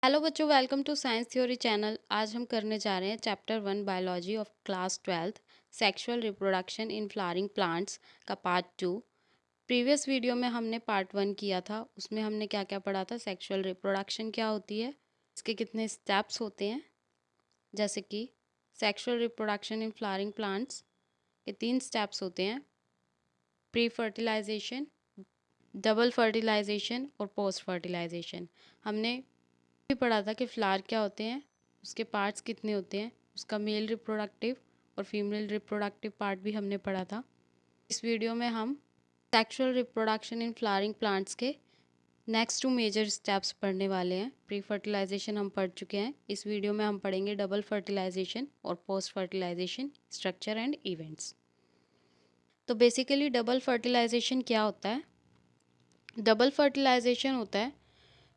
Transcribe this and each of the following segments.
Hello बच्चों, welcome to science theory channel. आज हम करने जा रहे हैं chapter 1 biology of class 12 sexual reproduction in flowering plants का पार्ट 2। प्रीवियस वीडियो में हमने पार्ट 1 किया था, उसमें हमने क्या क्या पढ़ा था। सेक्सुअल रिप्रोडक्शन क्या होती है, इसके कितने स्टेप्स होते हैं, जैसे कि sexual reproduction in flowering plants के 3 स्टेप्स होते हैं: प्री फर्टिलाइजेशन, डबल फर्टिलाइजेशन और पोस्ट फर्टिलाइजेशन। हमने भी पढ़ा था कि फ्लावर क्या होते हैं, उसके पार्ट्स कितने होते हैं, उसका मेल रिप्रोडक्टिव और फीमेल रिप्रोडक्टिव पार्ट भी हमने पढ़ा था। इस वीडियो में हम sexual reproduction in flowering plants के नेक्स्ट 2 मेजर स्टेप्स पढ़ने वाले हैं। प्री फर्टिलाइजेशन हम पढ़ चुके हैं, इस वीडियो में हम पढ़ेंगे डबल फर्टिलाइजेशन और post fertilisation structure and events. तो बेसिकली डबल फर्टिलाइजेशन क्या होता है? डबल फर्टिलाइजेशन होता है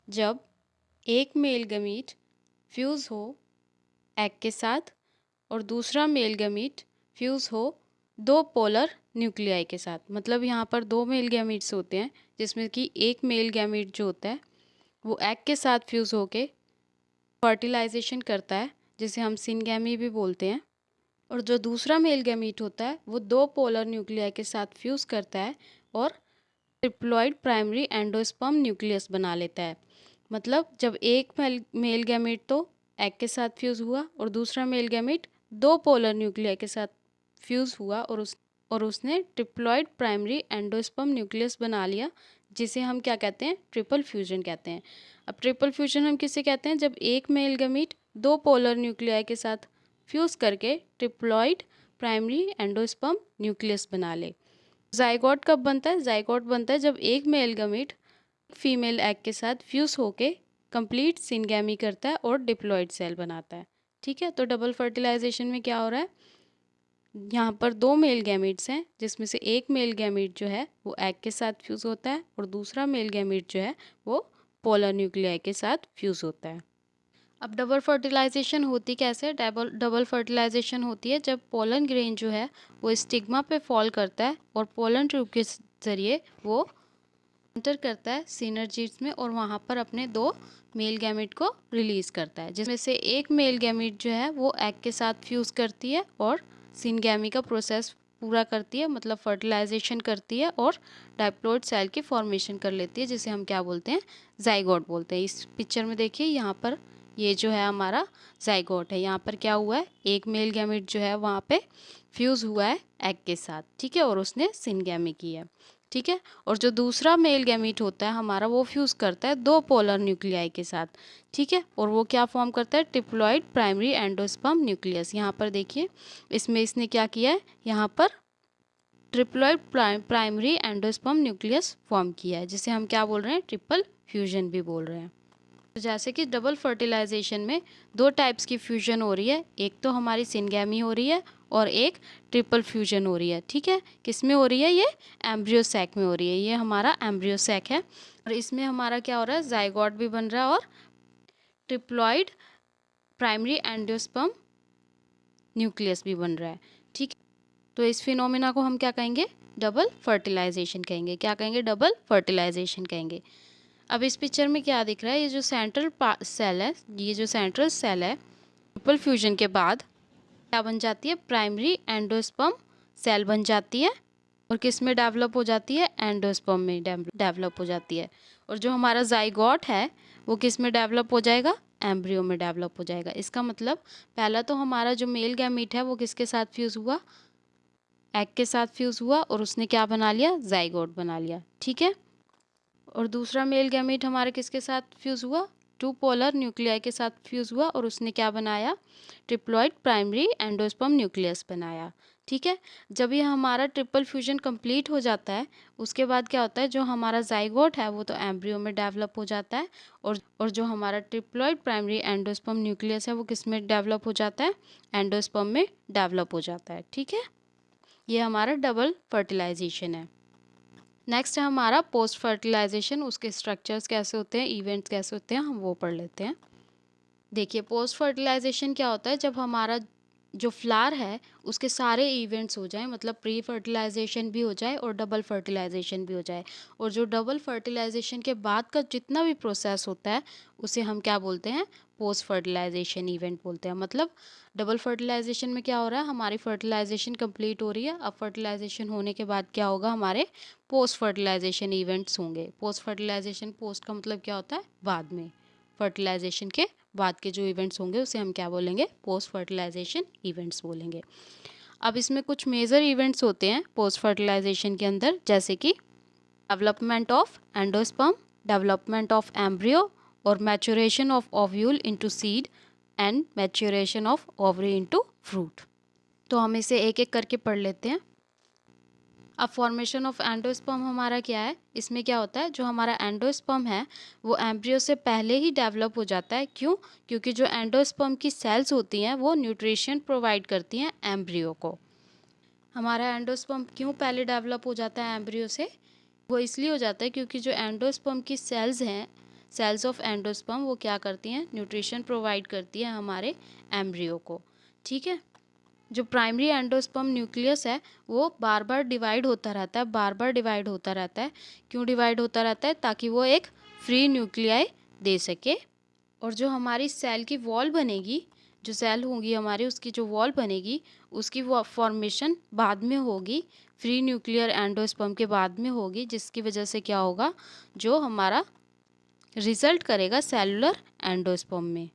जब एक मेल गमीट फ्यूज़ हो एग के साथ और दूसरा मेल गमीट फ्यूज़ हो दो पोलर न्यूक्लियाई के साथ। मतलब यहाँ पर दो मेल गैमीट्स होते हैं, जिसमें कि एक मेल गैमीट जो होता है वो एग के साथ फ्यूज़ होके फर्टिलाइजेशन करता है, जिसे हम सिनगैमी भी बोलते हैं। और जो दूसरा मेल गैमीट होता है वो दो पोलर न्यूक्लियाई के साथ फ्यूज़ करता है और ट्रिप्लॉइड प्राइमरी एंडोस्पर्म न्यूक्लियस बना लेता है। मतलब जब एक मेल गैमीट तो एग के साथ फ्यूज़ हुआ और दूसरा मेल गैमीट दो पोलर न्यूक्लियाई के साथ फ्यूज़ हुआ और उसने ट्रिप्लॉइड प्राइमरी एंडोस्पर्म न्यूक्लियस बना लिया, जिसे हम क्या कहते हैं? ट्रिपल फ्यूजन कहते हैं। अब ट्रिपल फ्यूजन हम किसे कहते हैं? जब एक मेल गैमीट दो पोलर न्यूक्लियाई के साथ फ्यूज़ करके ट्रिप्लॉइड प्राइमरी एंडोस्पर्म न्यूक्लियस बना ले। जाइगोट कब बनता है? जाइगोट बनता है जब एक मेल गमीट फीमेल एग के साथ फ्यूज होके कंप्लीट सिनगैमी करता है और डिप्लॉइड सेल बनाता है। ठीक है, तो डबल फर्टिलाइजेशन में क्या हो रहा है? यहाँ पर दो मेल गैमीट्स हैं, जिसमें से एक मेल गैमीट जो है वो एग के साथ फ्यूज होता है और दूसरा मेल गैमीट जो है वो पोलर न्यूक्लियाई के साथ फ्यूज होता है। अब डबल फर्टिलाइजेशन होती कैसे? डबल फर्टिलाइजेशन होती है जब पोलन ग्रेन जो है वो स्टिग्मा पे फॉल करता है और पोलन ट्यूब के जरिए वो एंटर करता है सिनर्जीड्स में और वहाँ पर अपने दो मेल गैमीट को रिलीज करता है, जिसमें से एक मेल गैमीट जो है वो एग के साथ फ्यूज करती है और सिनगैमी का प्रोसेस पूरा करती है, मतलब फर्टिलाइजेशन करती है और डाइप्लॉइड सेल की फॉर्मेशन कर लेती है, जिसे हम क्या बोलते हैं? जाइगोट बोलते हैं। इस पिक्चर में देखिए, यहाँ पर ये जो है हमारा जाइगोट है। यहाँ पर क्या हुआ है? एक मेल गैमीट जो है वहाँ पे फ्यूज हुआ है एग के साथ, ठीक है, और उसने सिनगैमी की है। ठीक है, और जो दूसरा मेल गैमीट होता है हमारा वो फ्यूज करता है दो पोलर न्यूक्लियाई के साथ। ठीक है, और वो क्या फॉर्म करता है? Triploid primary endosperm nucleus. यहाँ पर देखिए, इसमें इसने क्या किया है? यहाँ पर triploid primary endosperm nucleus form किया है, जिसे हम क्या बोल रहे हैं? ट्रिपल फ्यूजन भी बोल रहे हैं। तो जैसे कि डबल फर्टिलाइजेशन में दो टाइप्स की फ्यूजन हो रही है, एक तो हमारी सिनगैमी हो रही है और एक ट्रिपल फ्यूजन हो रही है। ठीक है, किस में हो रही है? ये एम्ब्रियो सैक में हो रही है। ये हमारा एम्ब्रियो सैक है और इसमें हमारा क्या हो रहा है? जाइगोट भी बन रहा है और ट्रिप्लॉइड प्राइमरी एंडोस्पर्म न्यूक्लियस भी बन रहा है। ठीक है, तो इस फिनोमिना को हम क्या कहेंगे? डबल फर्टिलाइजेशन कहेंगे। क्या कहेंगे? डबल फर्टिलाइजेशन कहेंगे। अब इस पिक्चर में क्या दिख रहा है? ये जो सेंट्रल सेल है, ये जो सेंट्रल सेल है, ट्रिपल फ्यूजन के बाद क्या बन जाती है? प्राइमरी एंडोस्पर्म सेल बन जाती है और किस में डेवलप हो जाती है? एंडोस्पर्म में डेवलप हो जाती है। और जो हमारा जाइगोट है वो किस में डेवलप हो जाएगा? एम्ब्रियो में डेवलप हो जाएगा। इसका मतलब पहला तो हमारा जो मेल गैमीट है वो किसके साथ फ्यूज हुआ? एग के साथ फ्यूज हुआ और उसने क्या बना लिया? जाइगोट बना लिया। ठीक है, और दूसरा मेल गैमीट हमारे किसके साथ फ्यूज हुआ? टू पोलर न्यूक्लियाई के साथ फ्यूज हुआ और उसने क्या बनाया? ट्रिप्लॉइड प्राइमरी एंडोस्पर्म न्यूक्लियस बनाया। ठीक है, जब ये हमारा ट्रिपल फ्यूजन कंप्लीट हो जाता है, उसके बाद क्या होता है? जो हमारा जाइगोट है वो तो एम्ब्रियो में डेवलप हो जाता है और जो हमारा ट्रिप्लॉइड प्राइमरी एंडोस्पर्म न्यूक्लियस है वो किस में डेवलप हो जाता है? एंडोस्पर्म में डेवलप हो जाता है। ठीक है, ये हमारा डबल फर्टिलाइजेशन है। नेक्स्ट है हमारा पोस्ट फर्टिलाइजेशन। उसके स्ट्रक्चर्स कैसे होते हैं, इवेंट्स कैसे होते हैं, हम वो पढ़ लेते हैं। देखिए, पोस्ट फर्टिलाइजेशन क्या होता है? जब हमारा जो फ्लावर है उसके सारे इवेंट्स हो जाएं, मतलब प्री फर्टिलाइजेशन भी हो जाए और डबल फर्टिलाइजेशन भी हो जाए। और जो डबल फर्टिलाइजेशन के बाद का जितना भी प्रोसेस होता है उसे हम क्या बोलते हैं, पोस्ट फर्टिलाइजेशन इवेंट बोलते हैं। मतलब डबल फर्टिलाइजेशन में क्या हो रहा है, हमारी फर्टिलाइजेशन कंप्लीट हो रही है, अब फर्टिलाइजेशन होने के बाद क्या होगा, हमारे पोस्ट फर्टिलाइजेशन इवेंट्स होंगे। पोस्ट फर्टिलाइजेशन, पोस्ट का मतलब क्या होता है, बाद में, फर्टिलाइजेशन के बाद के जो इवेंट्स होंगे उसे हम क्या बोलेंगे, पोस्ट फर्टिलाइजेशन इवेंट्स बोलेंगे। अब इसमें कुछ मेजर इवेंट्स होते हैं पोस्ट फर्टिलाइजेशन के अंदर, जैसे कि development of endosperm, development of embryo और maturation of ovule into seed and maturation of ovary into fruit. तो हम इसे एक एक करके पढ़ लेते हैं। अब फॉर्मेशन ऑफ एंडोस्पर्म हमारा क्या है, इसमें क्या होता है, जो हमारा एंडोस्पर्म है वो एम्ब्रियो से पहले ही डेवलप हो जाता है। क्यों? क्योंकि जो एंडोस्पर्म की सेल्स होती हैं वो न्यूट्रिशन प्रोवाइड करती हैं एम्ब्रियो को। हमारा एंडोस्पर्म क्यों पहले डेवलप हो जाता है एम्ब्रियो से, वो इसलिए हो जाता है क्योंकि जो एंडोस्पर्म की सेल्स हैं, सेल्स ऑफ एंडोस्पर्म, वो क्या करती हैं, न्यूट्रिशन प्रोवाइड करती है हमारे एम्ब्रियो को। ठीक है। जो प्राइमरी एंडोस्पर्म न्यूक्लियस है वो बार बार डिवाइड होता रहता है, बार बार डिवाइड होता रहता है। क्यों डिवाइड होता रहता है? ताकि वो एक फ्री न्यूक्लियाई दे सके। और जो हमारी सेल की वॉल बनेगी, जो सेल होगी हमारी, उसकी जो वॉल बनेगी उसकी वो फॉर्मेशन बाद में होगी, फ्री न्यूक्लियर एंडोस्पर्म के बाद में होगी, जिसकी वजह से क्या होगा, जो हमारा रिजल्ट करेगा सेलुलर एंडोस्पर्म में।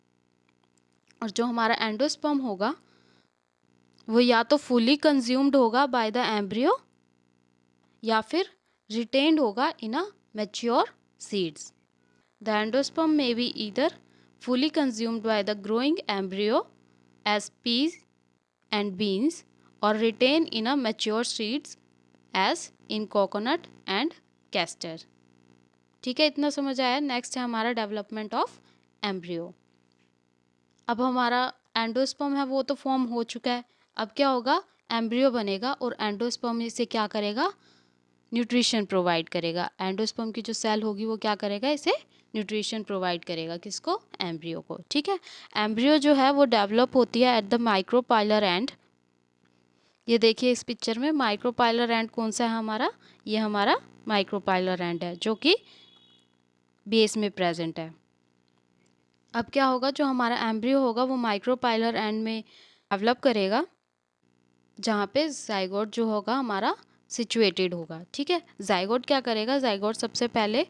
और जो हमारा एंडोस्पर्म होगा वो या तो फुली कंज्यूम्ड होगा बाय द एम्ब्रियो या फिर रिटेन्ड होगा in a mature seeds. The endosperm may be either fully consumed by the growing embryo as peas and beans or retained in a mature seeds as in coconut and castor। ठीक है, इतना समझ आया। Next है हमारा development of embryo. अब हमारा endosperm है वो तो फॉर्म हो चुका है, अब क्या होगा, एम्ब्रियो बनेगा और एंडोस्पर्म इसे क्या करेगा, न्यूट्रिशन प्रोवाइड करेगा। एंडोस्पर्म की जो सेल होगी वो क्या करेगा, इसे न्यूट्रिशन प्रोवाइड करेगा, किसको, एम्ब्रियो को। ठीक है। एम्ब्रियो जो है वो डेवलप होती है एट द माइक्रोपाइलर एंड। ये देखिए इस पिक्चर में माइक्रोपाइलर एंड कौन सा है हमारा, ये हमारा माइक्रोपाइलर एंड है जो कि बेस में प्रेजेंट है। अब क्या होगा, जो हमारा एम्ब्रियो होगा वो माइक्रोपाइलर एंड में डेवलप करेगा, जहाँ पे जाइगोट जो होगा हमारा सिचुएटेड होगा। ठीक है। जाइगोट क्या करेगा, जाइगोट सबसे पहले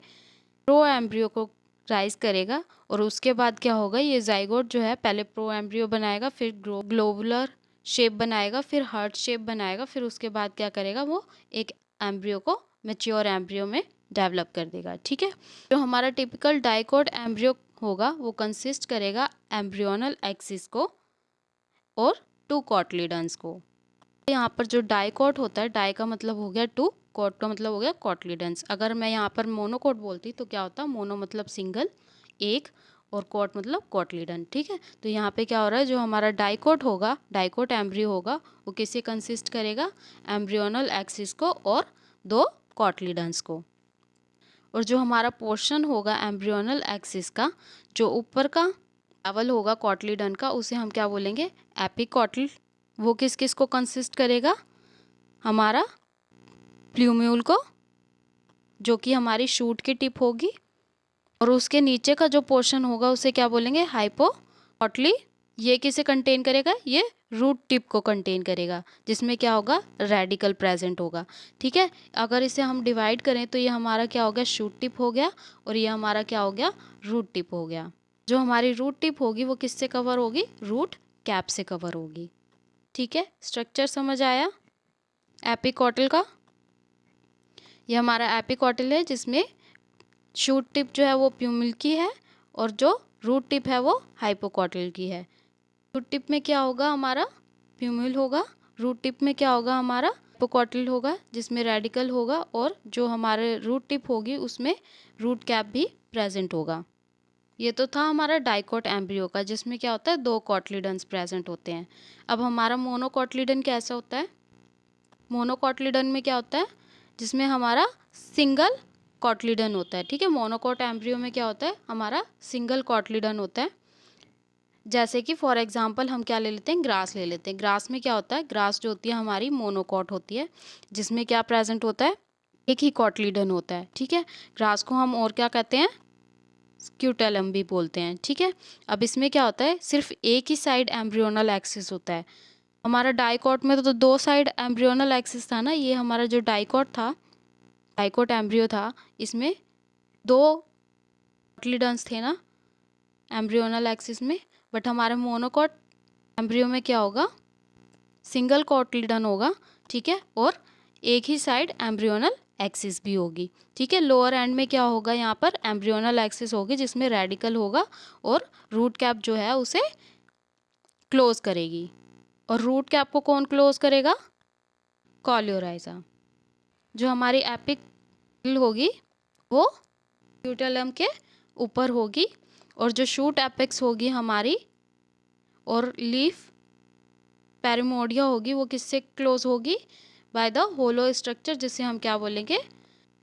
प्रो एम्ब्रियो को राइज करेगा और उसके बाद क्या होगा, ये जाइगोट जो है पहले प्रो एम्ब्रियो बनाएगा, फिर ग्लोबुलर शेप बनाएगा, फिर हार्ट शेप बनाएगा, फिर उसके बाद क्या करेगा, वो एक एम्ब्रियो को मैच्योर एम्ब्रियो में डेवलप कर देगा। ठीक है। जो हमारा टिपिकल डाइकोट एम्ब्रियो होगा वो कंसिस्ट करेगा एम्ब्रियोनल एक्सिस को और 2 कॉटलिडन्स को। यहाँ पर जो डाइकोट होता है, डाई का मतलब हो गया 2, कोट का मतलब हो गया कॉटलिडन्स। अगर मैं यहाँ पर मोनोकोट बोलती तो क्या होता, मोनो मतलब सिंगल, एक, और कोट मतलब कॉटलिडन। ठीक है। तो यहाँ पे क्या हो रहा है, जो हमारा डाइकोट होगा, डाइकोट एम्ब्रियो होगा, वो किससे कंसिस्ट करेगा, एम्ब्रियोनल एक्सिस को और 2 कॉटलिडन्स को। और जो हमारा पोर्शन होगा एम्ब्रियोनल एक्सिस का, जो ऊपर का लेवल होगा कॉटलिडन का, उसे हम क्या बोलेंगे, एपिकॉटल। वो किस किस को कंसिस्ट करेगा, हमारा प्ल्यूम्यूल को, जो कि हमारी शूट की टिप होगी, और उसके नीचे का जो पोर्शन होगा उसे क्या बोलेंगे, हाइपोकॉटली। ये किसे कंटेन करेगा, ये रूट टिप को कंटेन करेगा, जिसमें क्या होगा, रेडिकल प्रेजेंट होगा। ठीक है। अगर इसे हम डिवाइड करें तो ये हमारा क्या हो गया, शूट टिप हो गया, और ये हमारा क्या हो गया, रूट टिप हो गया। जो हमारी रूट टिप होगी वो किससे कवर होगी, रूट कैप से कवर होगी। ठीक है। स्ट्रक्चर समझ आया एपिकॉटल का। ये हमारा एपिकॉटल है जिसमें शूट टिप जो है वो प्यूमिल की है और जो रूट टिप है वो हाइपोकॉटल की है। शूट टिप में क्या होगा, हमारा प्यूमिल होगा, रूट टिप में क्या होगा, हमारा हाइपोकॉटल होगा जिसमें रेडिकल होगा, और जो हमारे रूट टिप होगी उसमें रूट कैप भी प्रेजेंट होगा। ये तो था हमारा डाइकोट एम्ब्रियो का, जिसमें क्या होता है, 2 कॉटलिडन्स प्रेजेंट होते हैं। अब हमारा मोनोकॉटलिडन कैसा होता है, मोनोकॉटलिडन में क्या होता है, जिसमें हमारा सिंगल कॉटलिडन होता है। ठीक है। मोनोकोट एम्ब्रियो में क्या होता है, हमारा सिंगल कॉटलिडन होता है, जैसे कि फॉर एग्जांपल हम क्या ले लेते हैं, ग्रास ले लेते हैं। ग्रास में क्या होता है, ग्रास जो होती है हमारी मोनोकॉट होती है, जिसमें क्या प्रेजेंट होता है, एक ही कॉटलीडन होता है। ठीक है, ग्रास को हम और क्या कहते हैं, स्क्यूटेलम भी बोलते हैं। ठीक है, अब इसमें क्या होता है, सिर्फ एक ही साइड एम्ब्रियोनल एक्सिस होता है। हमारा डाइकॉट में तो दो साइड एम्ब्रियोनल एक्सिस था ना, ये हमारा जो डाइकॉट था, डाइकॉट एम्ब्रियो था, इसमें दो कॉटलीडन्स थे ना एम्ब्रियोनल एक्सिस में। बट हमारे मोनोकॉट एम्ब्रियो में क्या होगा, सिंगल कॉटलीडन होगा। ठीक है, और एक ही साइड एम्ब्रियोनल एक्सिस भी होगी। ठीक है, लोअर एंड में क्या होगा, यहाँ पर एम्ब्रियोनल एक्सिस होगी जिसमें रेडिकल होगा और रूट कैप जो है उसे क्लोज करेगी। और रूट कैप को कौन क्लोज करेगा, कॉलियोराइजा। जो हमारी एपिकल होगी वो स्क्यूटेलम के ऊपर होगी, और जो शूट एपेक्स होगी हमारी और लीफ पेरिमोडिया होगी, वो किससे क्लोज होगी, बाय द होलो स्ट्रक्चर, जिसे हम क्या बोलेंगे,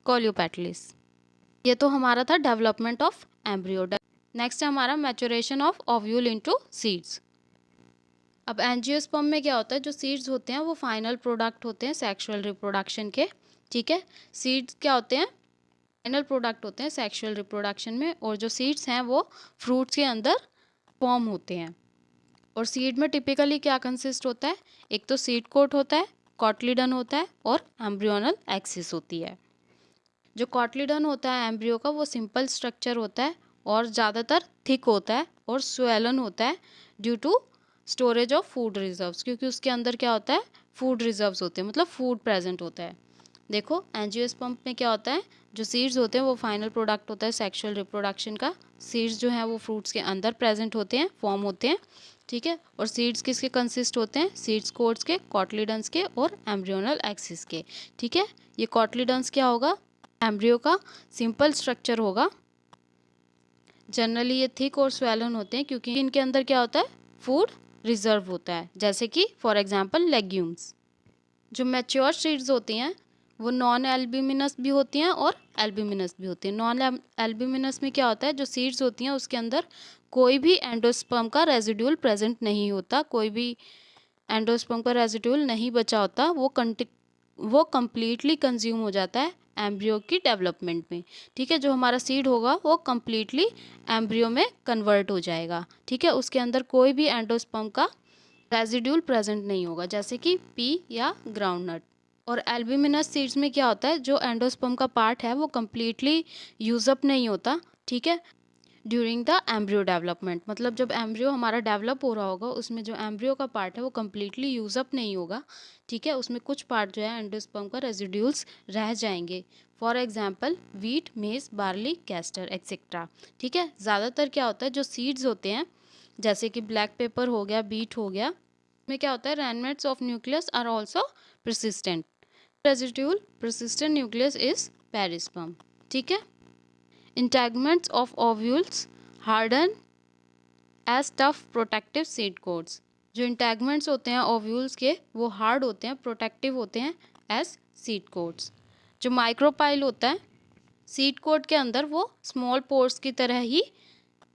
कोलियोपेटलिस। ये तो हमारा था डेवलपमेंट ऑफ एम्ब्रियो। नेक्स्ट है हमारा maturation of ovule into seeds. अब एंजियोस्पर्म में क्या होता है, जो सीड्स होते हैं वो फाइनल प्रोडक्ट होते हैं सेक्सुअल रिप्रोडक्शन के। ठीक है, सीड्स क्या होते हैं, फाइनल प्रोडक्ट होते हैं सेक्सुअल रिप्रोडक्शन में, और जो सीड्स हैं वो फ्रूट्स के अंदर फॉर्म होते हैं। और सीड में टिपिकली क्या कंसिस्ट होता है, एक तो सीड कोट होता है, कॉटलीडन होता है, और एम्ब्रियोनल एक्सिस होती है। जो कॉटलीडन होता है एम्ब्रियो का, वो सिंपल स्ट्रक्चर होता है और ज़्यादातर थिक होता है और स्वेलन होता है due to storage of food reserves, क्योंकि उसके अंदर क्या होता है, फूड रिजर्व्स होते हैं, मतलब फूड प्रेजेंट होता है। देखो एंजियोस्पर्म में क्या होता है, जो सीड्स होते हैं वो फाइनल प्रोडक्ट होता है सेक्सुअल रिप्रोडक्शन का। सीड्स जो हैं वो फ्रूट्स के अंदर प्रेजेंट होते हैं, फॉर्म होते हैं। ठीक है, और सीड्स किसके कंसिस्ट होते हैं, सीड्स कोट्स के, कॉटलीडन्स के और एम्ब्रियोनल एक्सिस के। ठीक है, ये कॉटलीडन्स क्या होगा, एम्ब्रियो का सिंपल स्ट्रक्चर होगा। जनरली ये थिक और स्वेलन होते हैं क्योंकि इनके अंदर क्या होता है, फूड रिजर्व होता है, जैसे कि फॉर एग्जांपल लेग्यूम्स। जो मैच्योर सीड्स होती हैं वो नॉन एल्ब्यूमिनस भी होती हैं और एल्ब्यूमिनस भी होती हैं। नॉन एल्ब्यूमिनस में क्या होता है, जो सीड्स होती हैं उसके अंदर कोई भी एंडोस्पर्म का रेजिड्यूल प्रेजेंट नहीं होता, कोई भी एंडोस्पर्म का रेजिड्यूल नहीं बचा होता, वो कंप्लीटली कंज्यूम हो जाता है एम्ब्रियो की डेवलपमेंट में। ठीक है, जो हमारा सीड होगा वो कंप्लीटली एम्ब्रियो में कन्वर्ट हो जाएगा। ठीक है, उसके अंदर कोई भी एंडोस्पर्म का रेजिड्यूल प्रेजेंट नहीं होगा, जैसे कि पी या ग्राउंडनट। और एल्ब्यूमिनस सीड्स में क्या होता है, जो एंडोस्पर्म का पार्ट है वो कंप्लीटली यूजअप नहीं होता। ठीक है, ड्यूरिंग द एम्ब्रियो डेवलपमेंट, मतलब जब एम्ब्रियो हमारा डेवलप हो रहा होगा उसमें जो एम्ब्रियो का पार्ट है वो कम्प्लीटली यूजअप नहीं होगा। ठीक है, उसमें कुछ पार्ट जो है एंडोस्पर्म का रेजिड्यूल्स रह जाएंगे। फॉर एग्जाम्पल वीट, मेज, बार्ली, कैस्टर एक्सेट्रा। ठीक है, ज़्यादातर क्या होता है, जो सीड्स होते हैं जैसे कि ब्लैक पेपर हो गया, बीट हो गया, में क्या होता है, remnants of nucleus are also persistent. Residual persistent nucleus is perisperm. ठीक है, integuments of ovules harden as tough protective seed coats. जो इंटैगमेंट्स होते हैं ओव्यूल्स के वो हार्ड होते हैं, प्रोटेक्टिव होते हैं एज सीड कोट्स। जो माइक्रोपाइल होता है सीड कोट के अंदर वो स्मॉल पोर्स की तरह ही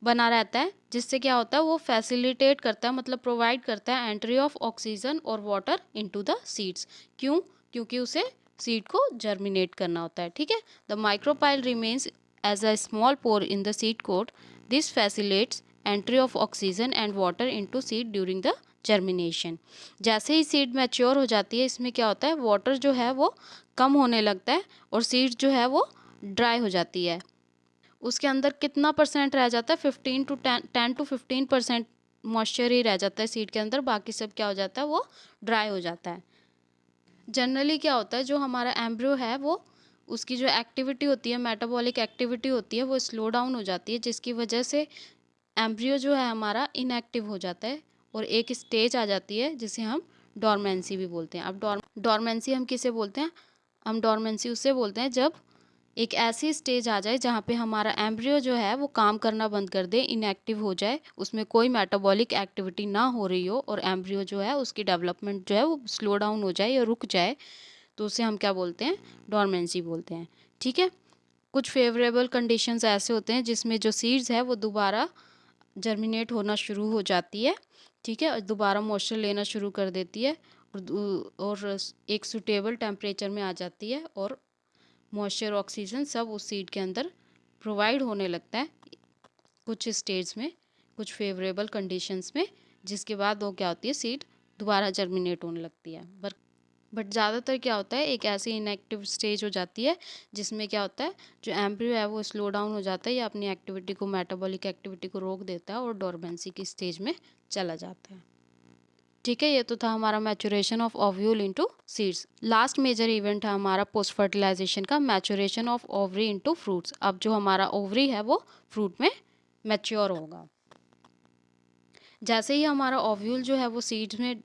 बना रहता है, जिससे क्या होता है, वो फैसिलिटेट करता है, मतलब प्रोवाइड करता है एंट्री ऑफ ऑक्सीजन और वाटर इनटू द सीड्स। क्यों, क्योंकि उसे सीड को जर्मिनेट करना होता है। ठीक है, the micropyle remains as a small pore in the seed coat, this facilitates entry of oxygen and water into seed during the germination. जैसे ही सीड मैच्योर हो जाती है, इसमें क्या होता है, वाटर जो है वो कम होने लगता है और सीड जो है वो ड्राई हो जाती है। उसके अंदर कितना परसेंट रह जाता है, 10 to 15% मॉइस्चर ही रह जाता है सीड के अंदर, बाकी सब क्या हो जाता है, वो ड्राई हो जाता है। जनरली क्या होता है, जो हमारा एम्ब्रियो है वो उसकी जो एक्टिविटी होती है, मेटाबॉलिक एक्टिविटी होती है, वो स्लो डाउन हो जाती है, जिसकी वजह से एम्ब्रियो जो है हमारा इनएक्टिव हो जाता है और एक स्टेज आ जाती है जिसे हम डॉर्मेंसी भी बोलते हैं। अब डॉर्मेंसी हम किसे बोलते हैं, हम डॉर्मेंसी उसे बोलते हैं जब एक ऐसी स्टेज आ जाए जहाँ पे हमारा एम्ब्रियो जो है वो काम करना बंद कर दे, इनएक्टिव हो जाए, उसमें कोई मेटाबॉलिक एक्टिविटी ना हो रही हो और एम्ब्रियो जो है उसकी डेवलपमेंट जो है वो स्लो डाउन हो जाए या रुक जाए, तो उसे हम क्या बोलते हैं, डॉर्मेंसी बोलते हैं। ठीक है, कुछ फेवरेबल कंडीशंस ऐसे होते हैं जिसमें जो सीड्स है वो दोबारा जर्मिनेट होना शुरू हो जाती है, ठीक है, और दोबारा मॉइस्चर लेना शुरू कर देती है और एक सूटेबल टेम्परेचर में आ जाती है और मॉइस्चर ऑक्सीजन सब उस सीड के अंदर प्रोवाइड होने लगता है कुछ स्टेज में, कुछ फेवरेबल कंडीशंस में, जिसके बाद वो क्या होती है, सीड दोबारा जर्मिनेट होने लगती है। बट ज़्यादातर क्या होता है, एक ऐसी इनएक्टिव स्टेज हो जाती है जिसमें क्या होता है, जो एम्ब्रियो है वो स्लो डाउन हो जाता है या अपनी एक्टिविटी को, मेटाबॉलिक एक्टिविटी को रोक देता है और डोरमेंसी की स्टेज में चला जाता है। ठीक है, ये तो था हमारा maturation of ovule into seeds. Last major event है हमारा पोस्ट फर्टिलाइजेशन का, maturation of ovary into fruits. अब जो हमारा ओवरी है वो फ्रूट में मैच्योर होगा। जैसे ही हमारा ओव्यूल जो है वो सीड्स में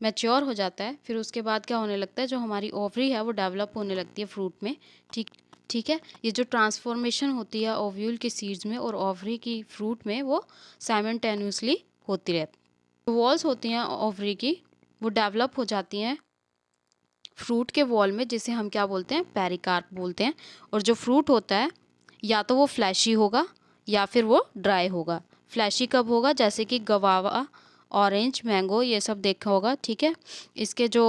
मैच्योर हो जाता है, फिर उसके बाद क्या होने लगता है, जो हमारी ओवरी है वो डेवलप होने लगती है फ्रूट में। ठीक है, ये जो ट्रांसफॉर्मेशन होती है ओव्यूल के सीड्स में और ओवरी की फ्रूट में, वो साइमल्टेनियसली होती रहती है। वॉल्स होती हैं ओवरी की, वो डेवलप हो जाती हैं फ्रूट के वॉल में, जिसे हम क्या बोलते हैं, पेरिकार्प बोलते हैं। और जो फ्रूट होता है या तो वो फ्लैशी होगा या फिर वो ड्राई होगा। फ्लैशी कब होगा, जैसे कि गवावा, ऑरेंज, मैंगो, ये सब देखा होगा, ठीक है। इसके जो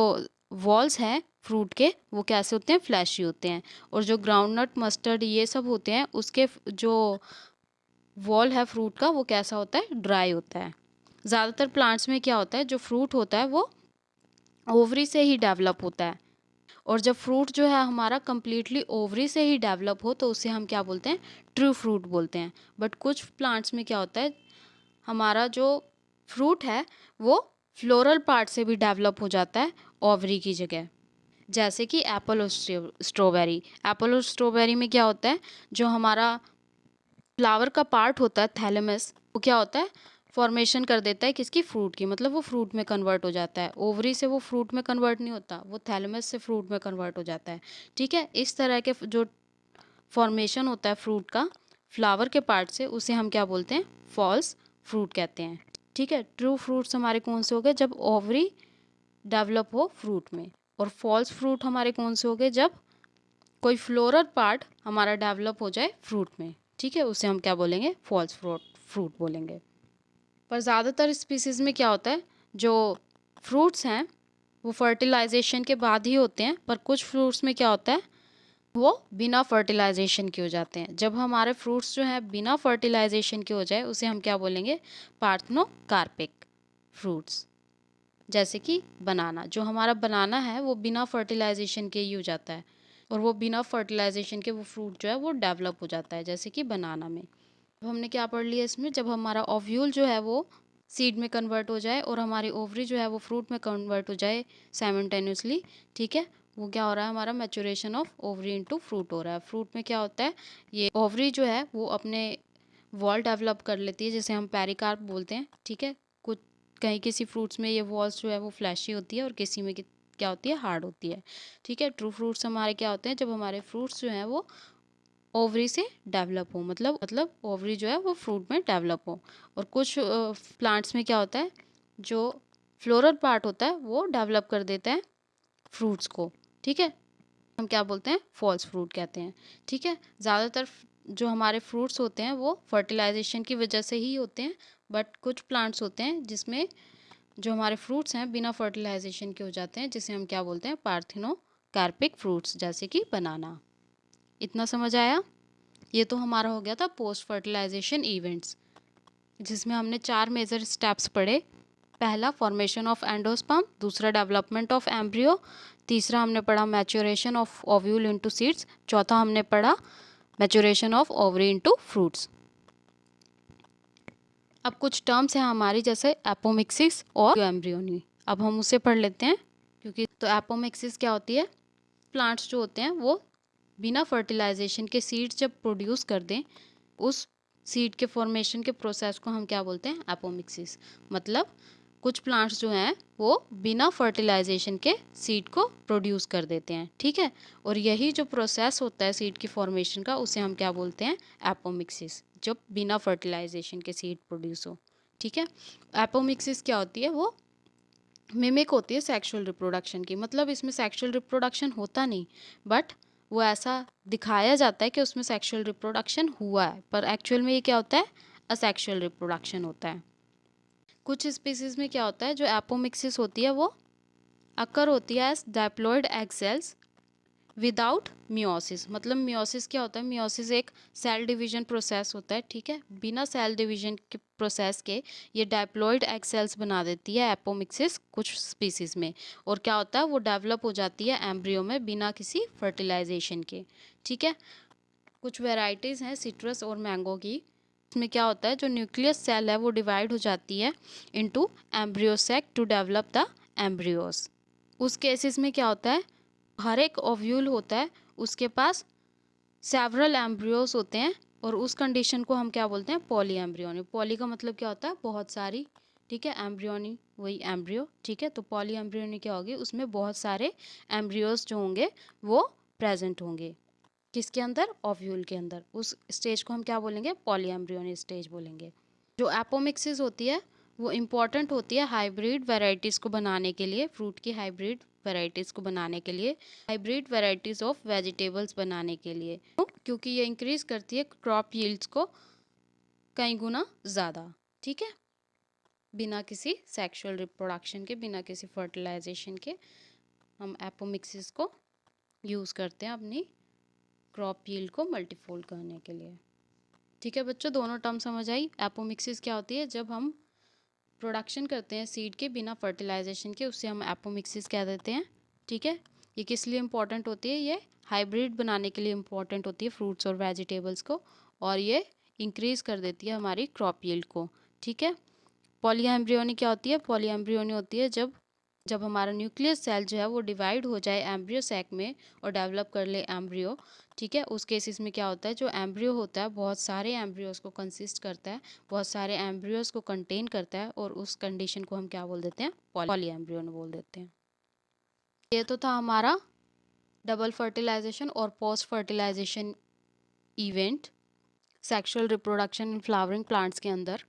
वॉल्स हैं फ्रूट के, वो कैसे होते हैं, फ्लैशी होते हैं। और जो ग्राउंडनट, मस्टर्ड, ये सब होते हैं, उसके जो वॉल है फ्रूट का, वो कैसा होता है, ड्राई होता है। ज़्यादातर प्लांट्स में क्या होता है, जो फ्रूट होता है वो ओवरी से ही डेवलप होता है। और जब फ्रूट जो है हमारा कंप्लीटली ओवरी से ही डेवलप हो, तो उसे हम क्या बोलते हैं, ट्रू फ्रूट बोलते हैं। बट कुछ प्लांट्स में क्या होता है, हमारा जो फ्रूट है वो फ्लोरल पार्ट से भी डेवलप हो जाता है ओवरी की जगह। जैसे कि एप्पल और स्ट्रॉबेरी। एप्पल और स्ट्रॉबेरी में क्या होता है, जो हमारा फ्लावर का पार्ट होता है, थैलेमस, वो क्या होता है, फॉर्मेशन कर देता है किसकी, फ्रूट की, मतलब वो फ्रूट में कन्वर्ट हो जाता है। ओवरी से वो फ्रूट में कन्वर्ट नहीं होता, वो थैलेमस से फ्रूट में कन्वर्ट हो जाता है। ठीक है, इस तरह के जो फॉर्मेशन होता है फ्रूट का फ्लावर के पार्ट से, उसे हम क्या बोलते हैं, फॉल्स फ्रूट कहते हैं। ठीक है, ट्रू फ्रूट्स हमारे कौन से हो गए, जब ओवरी डेवलप हो फ्रूट में। और फॉल्स फ्रूट हमारे कौन से हो गए, जब कोई फ्लोरल पार्ट हमारा डेवलप हो जाए फ्रूट में। ठीक है, उसे हम क्या बोलेंगे, फॉल्स फ्रूट बोलेंगे। पर ज़्यादातर स्पीसीज़ में क्या होता है, जो फ्रूट्स हैं वो फर्टिलाइजेशन के बाद ही होते हैं, पर कुछ फ्रूट्स में क्या होता है, वो बिना फर्टिलाइजेशन के हो जाते हैं। जब हमारे फ्रूट्स जो हैं बिना फर्टिलाइजेशन के हो जाए, उसे हम क्या बोलेंगे, पार्थेनोकार्पिक फ्रूट्स। जैसे कि बनाना, जो हमारा बनाना है वो बिना फर्टिलाइजेशन के ही हो जाता है, और वो बिना फर्टिलाइजेशन के वो फ्रूट जो है वो डेवलप हो जाता है, जैसे कि बनाना में। अब हमने क्या पढ़ लिया इसमें, जब हमारा ओव्यूल जो है वो सीड में कन्वर्ट हो जाए और हमारी ओवरी जो है वो फ्रूट में कन्वर्ट हो जाए साइमल्टेनियसली, ठीक है, वो क्या हो रहा है, हमारा maturation of ovary into fruit हो रहा है। फ्रूट में क्या होता है, ये ओवरी जो है वो अपने वॉल डेवलप कर लेती है, जिसे हम पेरिकार्प बोलते हैं। ठीक है, कुछ कहीं किसी फ्रूट्स में ये वॉल्स जो है वो फ्लैशी होती है और किसी में क्या होती है, हार्ड होती है। ठीक है, ट्रू फ्रूट्स हमारे क्या होते हैं, जब हमारे फ्रूट्स जो हैं वो ओवरी से डेवलप हो, मतलब ओवरी जो है वो फ्रूट में डेवलप हो। और कुछ प्लांट्स में क्या होता है, जो फ्लोरल पार्ट होता है वो डेवलप कर देता है फ्रूट्स को। ठीक है, हम क्या बोलते हैं, फॉल्स फ्रूट कहते हैं। ठीक है, ज़्यादातर जो हमारे फ्रूट्स होते हैं वो फर्टिलाइजेशन की वजह से ही होते हैं, बट कुछ प्लांट्स होते हैं जिसमें जो हमारे फ्रूट्स हैं बिना फर्टिलाइजेशन के हो जाते हैं, जिसे हम क्या बोलते हैं, पार्थेनोकार्पिक फ्रूट्स, जैसे कि बनाना। इतना समझ आया। ये तो हमारा हो गया था पोस्ट फर्टिलाइजेशन इवेंट्स, जिसमें हमने 4 मेजर स्टेप्स पढ़े। पहला, फॉर्मेशन ऑफ एंडोस्पर्म। दूसरा, डेवलपमेंट ऑफ एम्ब्रियो। तीसरा हमने पढ़ा maturation of ovule into seeds. चौथा हमने पढ़ा maturation of ovary into fruits. अब कुछ टर्म्स हैं हमारी, जैसे एपोमिक्सिस और एम्ब्रियोनी। अब हम उसे पढ़ लेते हैं, क्योंकि तो एपोमिक्सिस क्या होती है, प्लांट्स जो होते हैं वो बिना फर्टिलाइजेशन के सीड्स जब प्रोड्यूस कर दें, उस सीड के फॉर्मेशन के प्रोसेस को हम क्या बोलते हैं, एपोमिक्सिस। मतलब कुछ प्लांट्स जो हैं वो बिना फर्टिलाइजेशन के सीड को प्रोड्यूस कर देते हैं। ठीक है, और यही जो प्रोसेस होता है सीड की फॉर्मेशन का, उसे हम क्या बोलते हैं, एपोमिक्सिस, जब बिना फर्टिलाइजेशन के सीड प्रोड्यूस हो। ठीक है, एपोमिक्सिस क्या होती है, वो मिमिक होती है सेक्सुअल रिप्रोडक्शन की। मतलब इसमें सेक्सुअल रिप्रोडक्शन होता नहीं, बट वो ऐसा दिखाया जाता है कि उसमें सेक्सुअल रिप्रोडक्शन हुआ है, पर एक्चुअल में ये क्या होता है, असेक्सुअल रिप्रोडक्शन होता है। कुछ स्पीसीज में क्या होता है, जो एपोमिक्सिस होती है वो अकर होती है as diploid egg cells without meiosis. मतलब मियोसिस क्या होता है, मियोसिस एक सेल डिवीजन प्रोसेस होता है, ठीक है। बिना सेल डिवीजन के प्रोसेस के ये डायप्लॉइड एग सेल्स बना देती है एपोमिक्सिस कुछ स्पीसीज में, और क्या होता है वो डेवलप हो जाती है एम्ब्रियो में बिना किसी फर्टिलाइजेशन के, ठीक है। कुछ वेराइटीज़ हैं सिट्रस और मैंगो की, इसमें क्या होता है जो न्यूक्लियस सेल है वो डिवाइड हो जाती है into embryo sac to develop the embryos. उस केसेस में क्या होता है, हर एक ओव्यूल होता है उसके पास सेवरल एम्ब्रियोस होते हैं, और उस कंडीशन को हम क्या बोलते हैं, पॉली एम्ब्रियोनी। पॉली का मतलब क्या होता है, बहुत सारी, ठीक है। एम्ब्रियोनी वही एम्ब्रियो, ठीक है। तो पॉली एम्ब्रियोनी क्या होगी, उसमें बहुत सारे एम्ब्रियोस जो होंगे वो प्रेजेंट होंगे, किसके अंदर, ओव्यूल के अंदर। उस स्टेज को हम क्या बोलेंगे, पॉली एम्ब्रियोनी स्टेज बोलेंगे। जो एपोमिक्सिस होती है वो इम्पॉर्टेंट होती है हाइब्रिड वेराइटीज़ को बनाने के लिए, फ्रूट की हाइब्रिड वेराइटीज़ को बनाने के लिए, हाइब्रिड वेराइटीज़ ऑफ वेजिटेबल्स बनाने के लिए, क्योंकि ये इंक्रीज करती है क्रॉप यील्ड्स को कई गुना ज़्यादा, ठीक है। बिना किसी सेक्सुअल रिप्रोडक्शन के, बिना किसी फर्टिलाइजेशन के हम एपोमिक्सिस को यूज़ करते हैं अपनी क्रॉप यील्ड को मल्टीफोल्ड करने के लिए, ठीक है बच्चों। दोनों टर्म समझ आई। एपोमिक्सिस क्या होती है, जब हम प्रोडक्शन करते हैं सीड के बिना फर्टिलाइजेशन के, उससे हम एपोमिक्सिस कह देते हैं, ठीक है। ये किस लिए इम्पोर्टेंट होती है, ये हाइब्रिड बनाने के लिए इम्पोर्टेंट होती है फ्रूट्स और वेजिटेबल्स को, और ये इंक्रीज कर देती है हमारी क्रॉप यील्ड को, ठीक है। पॉली एम्ब्रियोनी क्या होती है, पॉली एम्ब्रियोनी होती है जब जब हमारा न्यूक्लियस सेल जो है वो डिवाइड हो जाए एम्ब्रियो सैक में और डेवलप कर ले एम्ब्रियो, ठीक है। उस केसेस में क्या होता है, जो एम्ब्रियो होता है बहुत सारे एम्ब्रियोज को कंसिस्ट करता है, बहुत सारे एम्ब्रियोज को कंटेन करता है, और उस कंडीशन को हम क्या बोल देते हैं, पॉली एम्ब्रियोन बोल देते हैं। ये तो था हमारा डबल फर्टिलाइजेशन और post fertilisation event sexual reproduction in flowering plants के अंदर।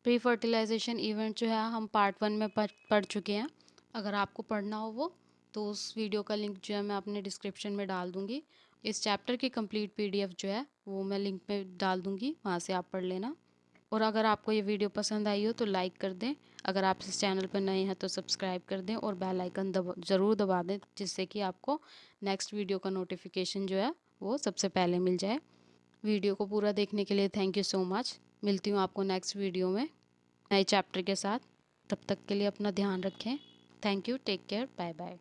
प्री फर्टिलाइजेशन इवेंट जो है हम पार्ट 1 में पढ़ चुके हैं। अगर आपको पढ़ना हो वो, तो उस वीडियो का लिंक जो है मैं अपने डिस्क्रिप्शन में डाल दूँगी। इस चैप्टर की कंप्लीट पीडीएफ जो है वो मैं लिंक में डाल दूँगी, वहाँ से आप पढ़ लेना। और अगर आपको ये वीडियो पसंद आई हो तो लाइक कर दें, अगर आप इस चैनल पर नए हैं तो सब्सक्राइब कर दें, और बेल आइकन ज़रूर दबा दें, जिससे कि आपको नेक्स्ट वीडियो का नोटिफिकेशन जो है वो सबसे पहले मिल जाए। वीडियो को पूरा देखने के लिए थैंक यू सो मच। मिलती हूँ आपको नेक्स्ट वीडियो में नए चैप्टर के साथ। तब तक के लिए अपना ध्यान रखें। Thank you, take care, bye bye.